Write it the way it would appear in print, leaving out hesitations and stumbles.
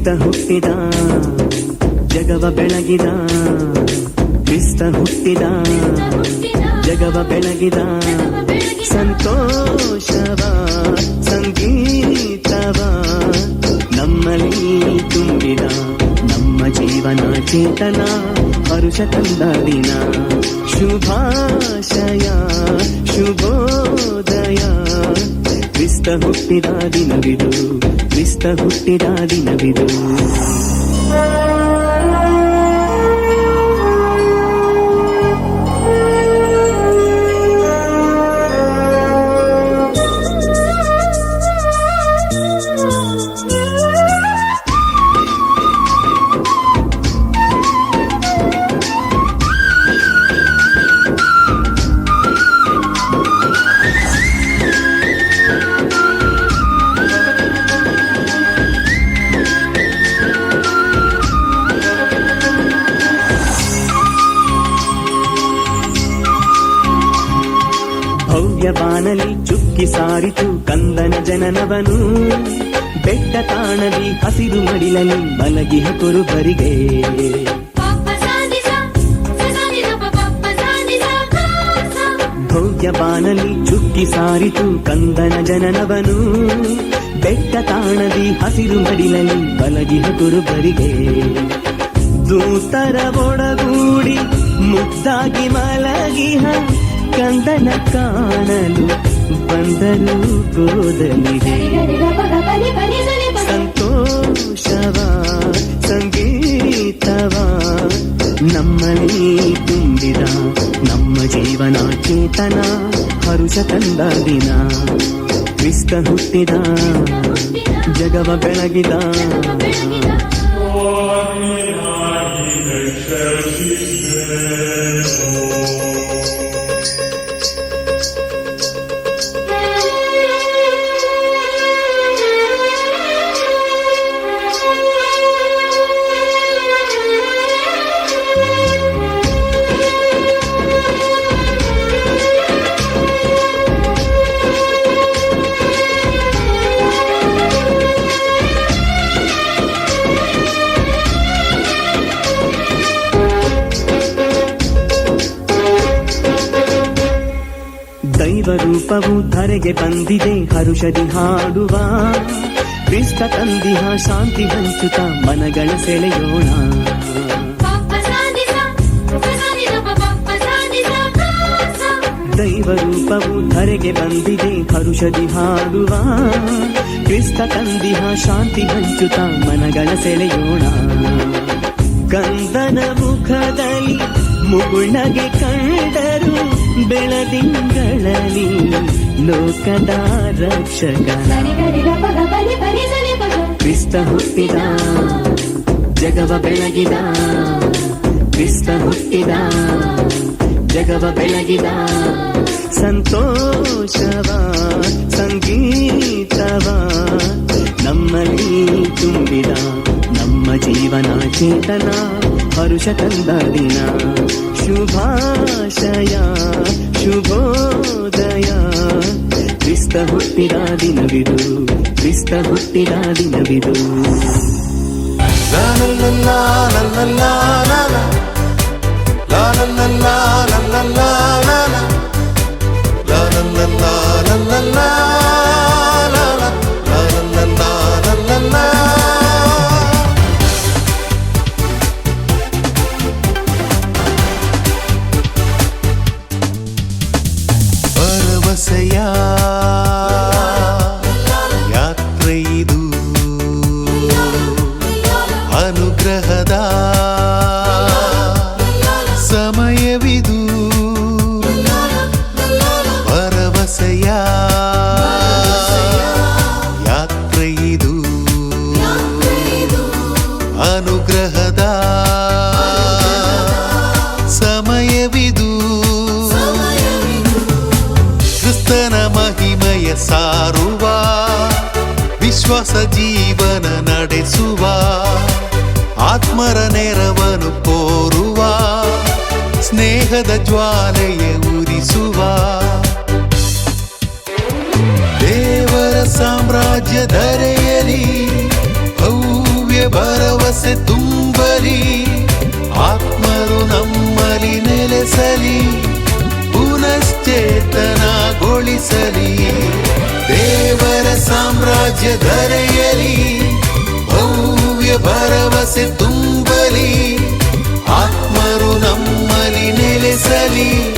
ಕ್ರಿಸ್ತ ಹುಟ್ಟಿದ ಜಗವ ಬೆಳಗಿದ, ಕ್ರಿಸ್ತ ಹುಟ್ಟಿದ ಜಗವ ಬೆಳಗಿದ, ಸಂತೋಷವ ಸಂಗೀತವ ನಮ್ಮಲ್ಲಿ ತುಂಬಿದ, ನಮ್ಮ ಜೀವನ ಚೇತನ ಹರುಷ ತಂದ ದಿನ. ಶುಭಾಶಯ ಶುಭೋದಯ, ಕ್ರಿಸ್ತ ಹುಟ್ಟಿದ ದಿನವಿದು, ಕ್ರಿಸ್ತ ಹುಟ್ಟಿದ ದಿನವಿದು. ಬಾನಲಿ ಚುಕ್ಕಿ ಸಾರಿತು ಕಂದನ ಜನನವನು, ಬೆಟ್ಟ ತಾಣದಿ ಹಸಿರು ಮಡಿಲಲ್ಲಿ ಮಲಗಿಹ ಕುರುಬರಿಗೆ. ಭವ್ಯ ಬಾನಲಿ ಚುಕ್ಕಿ ಸಾರಿತು ಕಂದನ ಜನನವನು, ಬೆಟ್ಟ ತಾಣದಿ ಹಸಿರು ಮಡಿಲಲ್ಲಿ ಮಲಗಿಹ ಕುರುಬರಿಗೆ. ದೂತರ ಒಡಗೂಡಿ ಮುದ್ದಾಗಿ ಮಲಗಿಹ ಕಂದನ ಕಾಣಲು ಬಂದರು ಗೋದಲಿಗೆ. ಸಂತೋಷವ ಸಂಗೀತವ ನಮ್ಮಲ್ಲಿ ತುಂಬಿದ, ನಮ್ಮ ಜೀವನ ಚೇತನ ಹರುಷ ತಂದ ದಿನ. ಕ್ರಿಸ್ತ ಹುಟ್ಟಿದ ಜಗವ ಬೆಳಗಿದ, ದೈವ ರೂಪವು ಧರೆಗೆ ಬಂದಿದೆ ಹರುಷದಿ ಹಾಡುವ, ಕ್ರಿಸ್ತ ತಂದಿಹ ಶಾಂತಿ ಹಂಚುತ್ತ ಮನಗಳ ಸೆಳೆಯೋಣ. ದೈವ ರೂಪವು ಧರೆಗೆ ಬಂದಿದೆ ಹರುಷದಿ ಹಾಡುವ, ಕ್ರಿಸ್ತ ತಂದಿಹ ಶಾಂತಿ ಹಂಚುತ್ತ ಮನಗಳ ಸೆಳೆಯೋಣ. ಕಂದನ ಮುಖದಲ್ಲಿ ಮುಗುಳ್ನಗೆ ಕಂಡರು ಬೆಳದಿಂಗಳಲ್ಲಿ ಲೋಕದ ರಕ್ಷಕ. ಕ್ರಿಸ್ತ ಹುಟ್ಟಿದ ಜಗವ ಬೆಳಗಿದ, ಕ್ರಿಸ್ತ ಹುಟ್ಟಿದ ಜಗವ ಬೆಳಗಿದ, ಸಂತೋಷವ ಸಂಗೀತವ ನಮ್ಮಲ್ಲಿ ತುಂಬಿದ, ನಮ್ಮ ಜೀವನ ಚೇತನ ಹರುಷ ತಂದ ದಿನ. ಶುಭಾಶಯ ಶುಭೋದಯ, ಕ್ರಿಸ್ತ ಹುಟ್ಟಿದ ದಿನವಿದು, ಕ್ರಿಸ್ತ ಹುಟ್ಟಿದ ದಿನವಿದು. ಭರವಸೆಯ ಯಾತ್ರೆಯಿದು, ಅನುಗ್ರಹದ ಸಮಯವಿದು. ಭರವಸೆಯ ಯಾತ್ರೆಯಿದು, ಅನುಗ್ರಹದ ಸಮಯವಿದು. ಕ್ರಿಸ್ತನ ಮಹಿಮೆಯ ಸಾರುವ, ವಿಶ್ವಾಸ ಜೀವನ ನಡೆಸುವ, ಆತ್ಮರ ನೆರವನ್ನು ಕೋರುವ, ಸ್ನೇಹದ ಜ್ವಾಲೆಯ ಉರಿಸುವ. ದೇವರ ಸಾಮ್ರಾಜ್ಯ ಧರೆಯಲಿ ಭವ್ಯ ನಮ್ಮಲ್ಲಿ ನೆಲೆಸಲಿ, ಪುನಶ್ಚೇತನಗೊಳಿಸಲಿ. ದೇವರ ಸಾಮ್ರಾಜ್ಯ ಧರೆಯಲಿ, ಭವ್ಯ ಭರವಸೆ ತುಂಬಲಿ, ಆತ್ಮರು ನಮ್ಮಲ್ಲಿ ನೆಲೆಸಲಿ.